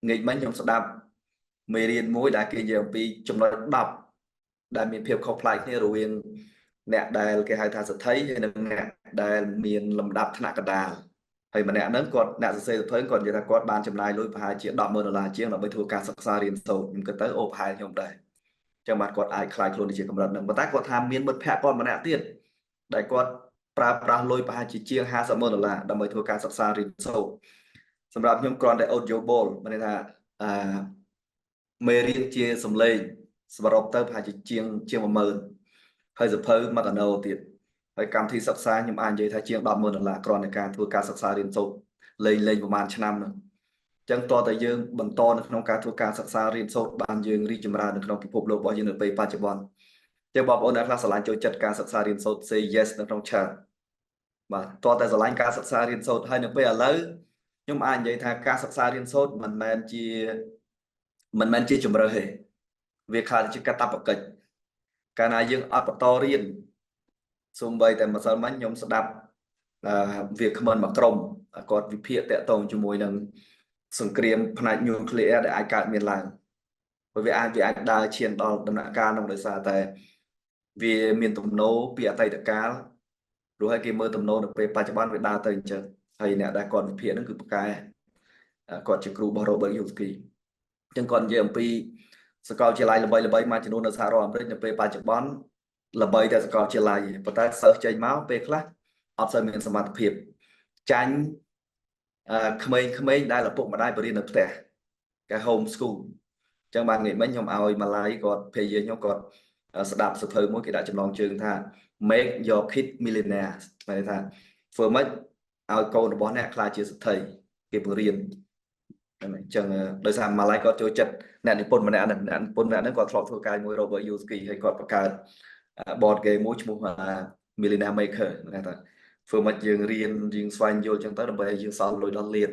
nghịch mấy nhóm đạp mê riêng mối đã kia giờ vì chúng nó đọc đã miền phiêu không lại như rồi nè đài cái hai thằng sẽ thấy như nè đài miền lầm đạp thằng cả đà hay mà nè nâng còn nè sẽ thấy còn như là còn ban chấm này lối hai chuyện đọc mơ là chiếng là mới thua cả sắc xa riêng sâu nhưng cái tới ốp hai nhóm đây cho mặt còn ai khai luôn thì chỉ cầm đặt nâng mà ta còn tham miền bất phép còn mà nè tiền đại còn pra lôi hai chỉ chiêng hai sợ mơ là đã mới thua cả sắc xa riêng sâu សម្រាប់ខ្ញុំគ្រាន់តែ audio ball មានន័យថាមេរៀនជាសំឡេងសរុបទៅប្រហែលជាជាង10000ហើយសភៅមកកណោទៀតហើយកម្មវិធីសិក្សាខ្ញុំអាចនិយាយថាជាង100,000 ដុល្លារគ្រាន់តែការធ្វើការសិក្សារៀនសូត្រលេងប្រហែលឆ្នាំហ្នឹងអញ្ចឹងតើតើយើងបន្តនៅក្នុងការធ្វើការសិក្សារៀនសូត្របានយើងរីកចម្រើននៅក្នុងពិភពលោករបស់យើងនៅពេលបច្ចុប្បន្នចឹងបងប្អូនអ្នកខ្លះឆ្លាញ់ចូលចិត្តការសិក្សារៀនសូត្រ say yes នៅក្នុង chat បាទតើតែឆ្លាញ់ការសិក្សារៀនសូត្រហើយនៅពេលឥឡូវខ្ញុំអាចនិយាយថាការសិក្សារៀនសូត្រមិនមែនជាជំរើសទេវាខ្លះជាកាតព្វកិច្ចកាលណាយើងអត់បន្តរៀនសូម្បីតែម្សិលមិញខ្ញុំស្ដាប់វាគ្មិនមកក្រុមគាត់វិភាគតាក់ទងជាមួយនឹងសង្គ្រាមផ្នែកញូក្លេអ៊ែរដែលអាចកើតមានឡើងព្រោះវាអាចដើរឈានដល់ដំណាក់កាលនោះដោយសារតែវាមានទំនោរពីអតីតកាលព្រោះឲ្យគេមើលទំនោរនៅពេលបច្ចុប្បន្នវាដើរទៅអញ្ចឹងហើយអ្នកដែលគាត់វិភាគហ្នឹងគឺប៉កែគាត់ជាគ្រូរបស់ Robert Kiyosaki អញ្ចឹងគាត់និយាយអំពីសាកលវិទ្យាល័យល្បីៗមួយចំនួននៅសហរដ្ឋអាមេរិកនៅពេលបច្ចុប្បន្នល្បីតែសាកលវិទ្យាល័យប៉ុន្តែសិស្សចេញមកពេលខ្លះអត់សូវមានសមត្ថភាពចាញ់ក្មេងៗដែលឪពុកម្ដាយបរៀននៅផ្ទះគេ home school អញ្ចឹងបាននេះមិញខ្ញុំឲ្យម៉ាឡៃគាត់ភេយាខ្ញុំគាត់ស្ដាប់សភៅមួយគេដាក់ចំណងជើងថា make your kid millionaire ហៅថាធ្វើម៉េចឲ្យកូនរបស់អ្នកក្លាយជាសេដ្ឋីគេបង្រៀនអញ្ចឹងដោយសារម៉ាឡៃគាត់ចូលចិត្តអ្នកនិពន្ធម្នាក់ហ្នឹងគាត់ធ្លាប់ធ្វើការជាមួយ Robert Kiyosaki ហើយគាត់បង្កើត board game មួយឈ្មោះ Millionaire Maker គេថាធ្វើម៉េចយើងរៀនយើងស្វែងយល់អញ្ចឹងទៅដើម្បីឲ្យយើងសល់លុយដល់លាន